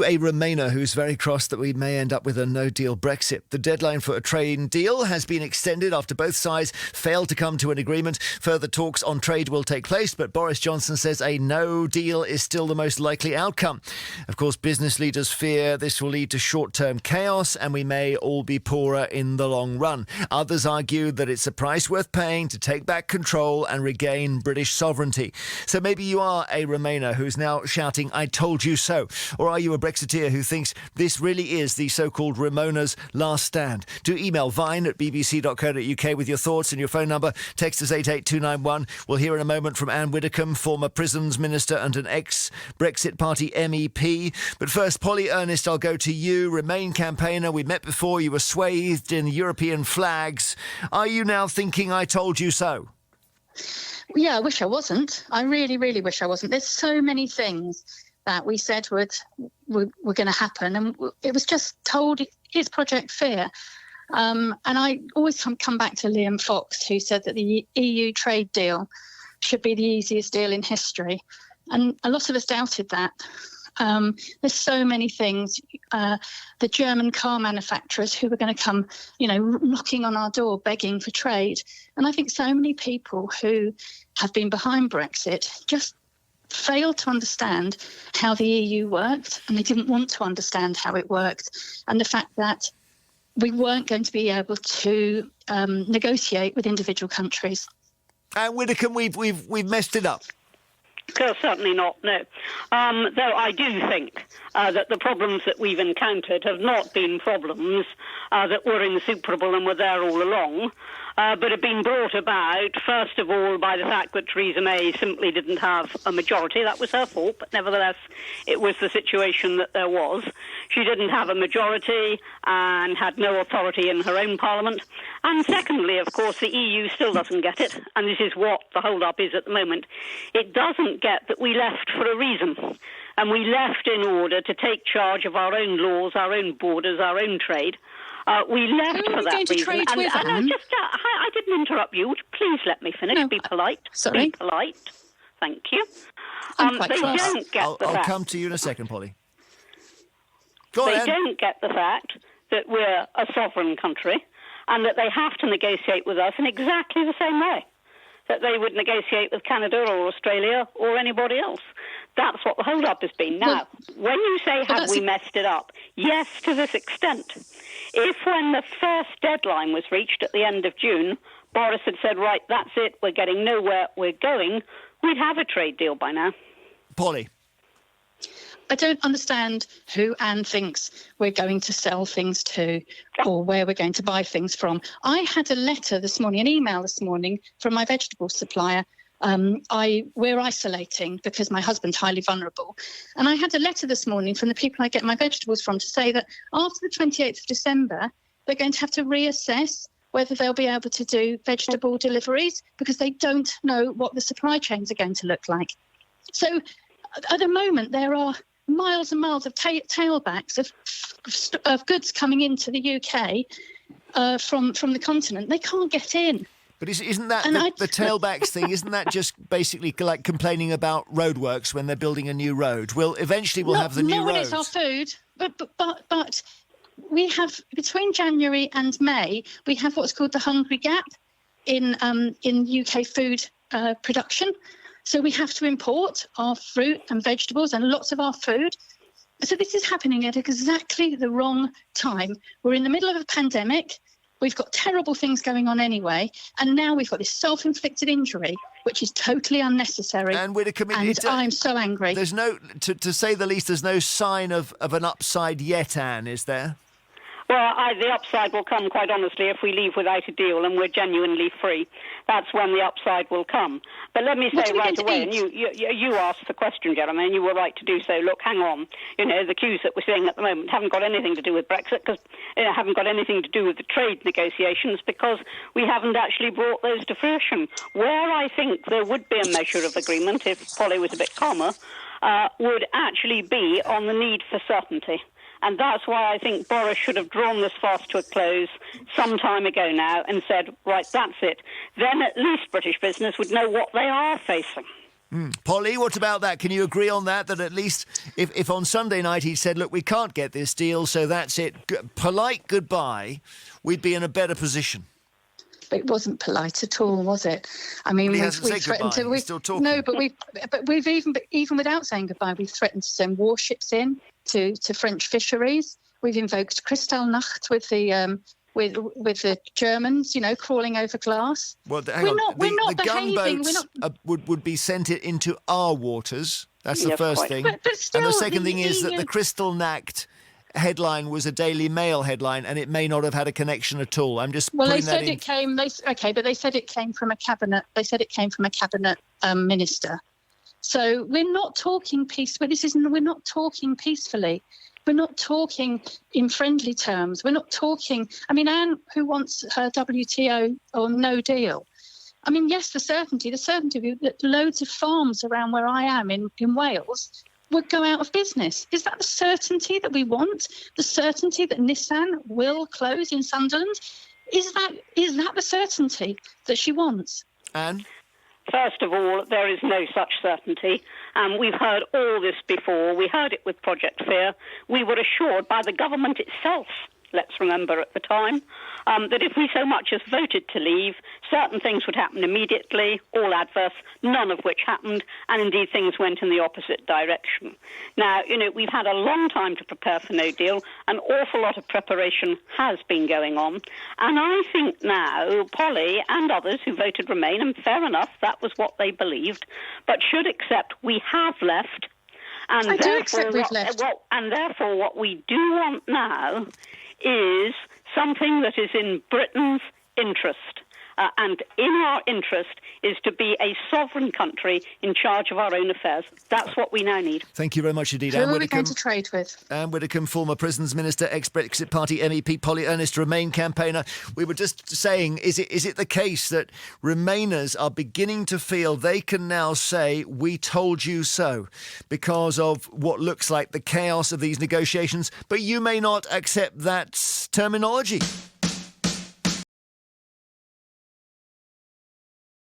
A Remainer who's very cross that we may end up with a no-deal Brexit. The deadline for a trade deal has been extended after both sides failed to come to an agreement. Further talks on trade will take place, but Boris Johnson says a no deal is still the most likely outcome. Of course, business leaders fear this will lead to short-term chaos and we may all be poorer in the long run. Others argue that it's a price worth paying to take back control and regain British sovereignty. So maybe you are a Remainer who's now shouting, "I told you so." Or are you a Brexiteer who thinks this really is the so-called Ramona's last stand? Do email vine@bbc.co.uk with your thoughts and your phone number. Text us 88291. We'll hear in a moment from Anne Widdecombe, former prisons minister and an ex-Brexit Party MEP. But first, Polly Ernest, I'll go to you. Remain campaigner. We met before. You were swathed in European flags. Are you now thinking I told you so? Yeah, I wish I wasn't. I really, really wish I wasn't. There's so many things that we said were going to happen, and it was just told it's Project Fear. And I always come back to Liam Fox, who said that the EU trade deal should be the easiest deal in history. And a lot of us doubted that. There's so many things. The German car manufacturers who were going to come, knocking on our door, begging for trade. And I think so many people who have been behind Brexit just failed to understand how the EU worked, and they didn't want to understand how it worked, and the fact that we weren't going to be able to negotiate with individual countries. And Widdecombe, we've messed it up. Certainly not, no. Though I do think that the problems that we've encountered have not been problems that were insuperable and were there all along, but have been brought about, first of all, by the fact that Theresa May simply didn't have a majority. That was her fault, but nevertheless, it was the situation that there was. She didn't have a majority and had no authority in her own parliament. And secondly, of course, the EU still doesn't get it, and this is what the hold-up is at the moment. It doesn't get that we left for a reason, and we left in order to take charge of our own laws, our own borders, our own trade. We left for that reason. I didn't interrupt you. Please let me finish. No, be polite. Sorry. Be polite. Thank you. They don't get the fact. I'll come to you in a second, Polly. They don't get the fact that we're a sovereign country and that they have to negotiate with us in exactly the same way that they would negotiate with Canada or Australia or anybody else. That's what the hold-up has been. Now, when you say, have we messed it up? Yes, to this extent. If when the first deadline was reached at the end of June, Boris had said, right, that's it, we're getting nowhere, we're going, we'd have a trade deal by now. Polly. I don't understand who Anne thinks we're going to sell things to or where we're going to buy things from. I had a letter this morning, an email this morning from my vegetable supplier. We're isolating because my husband's highly vulnerable. And I had a letter this morning from the people I get my vegetables from to say that after the 28th of December, they're going to have to reassess whether they'll be able to do vegetable deliveries because they don't know what the supply chains are going to look like. So at the moment, there are miles and miles of tailbacks of goods coming into the UK from the continent. They can't get in. But isn't that the tailbacks thing? Isn't that just basically like complaining about roadworks when they're building a new road? We'll have the new roads. Not when it's our food, but we have between January and May we have what's called the hungry gap in UK food production. So we have to import our fruit and vegetables and lots of our food. So this is happening at exactly the wrong time. We're in the middle of a pandemic. We've got terrible things going on anyway. And now we've got this self-inflicted injury, which is totally unnecessary. And Widdecombe, I'm so angry. There's no, to say the least, there's no sign of an upside yet, Anne, is there? Well, the upside will come, quite honestly, if we leave without a deal and we're genuinely free. That's when the upside will come. But let me say right away, and you asked the question, Jeremy, and you were right to do so. Look, hang on. The queues that we're seeing at the moment haven't got anything to do with Brexit, because haven't got anything to do with the trade negotiations, because we haven't actually brought those to fruition. Where I think there would be a measure of agreement, if Polly was a bit calmer, would actually be on the need for certainty. And that's why I think Boris should have drawn this fast to a close some time ago now and said, right, that's it. Then at least British business would know what they are facing. Polly, what about that? Can you agree on that? That at least if on Sunday night he said, look, we can't get this deal, so that's it, polite goodbye, we'd be in a better position. But it wasn't polite at all, was it? I mean, But he we hasn't said threatened goodbye. to. He's still talking. No, but we've even without saying goodbye, we've threatened to send warships in to French fisheries. We've invoked Kristallnacht with the with the Germans, crawling over glass. Well, we're not behaving. Gunboats would be sent it into our waters. That's the first quite. thing. But still, and the second thing is that EU the Kristallnacht headline was a Daily Mail headline, and it may not have had a connection at all. I'm just Well, they putting that said in. it came. But they said it came from a cabinet. They said it came from a cabinet minister. So we're not talking peace. But we're not talking peacefully. We're not talking in friendly terms. We're not talking. I mean, Anne, who wants her WTO or no deal. I mean, yes, the certainty that loads of farms around where I am in Wales would go out of business. Is that the certainty that we want? The certainty that Nissan will close in Sunderland? Is that the certainty that she wants? Anne? First of all, there is no such certainty. We've heard all this before. We heard it with Project Fear. We were assured by the government itself, let's remember at the time, that if we so much as voted to leave, certain things would happen immediately, all adverse, none of which happened, and indeed things went in the opposite direction. Now, we've had a long time to prepare for no deal. An awful lot of preparation has been going on. And I think now Polly and others who voted Remain, and fair enough, that was what they believed, but should accept we have left. And I do accept we've left. And therefore what we do want now is something that is in Britain's interest. And in our interest is to be a sovereign country in charge of our own affairs. That's what we now need. Thank you very much indeed, Who Anne are we Widdecombe. going to trade with? Anne Widdecombe, former Prisons Minister, ex-Brexit Party MEP, Polly Ernest, Remain campaigner. We were just saying, is it the case that Remainers are beginning to feel they can now say, we told you so, because of what looks like the chaos of these negotiations, but you may not accept that terminology?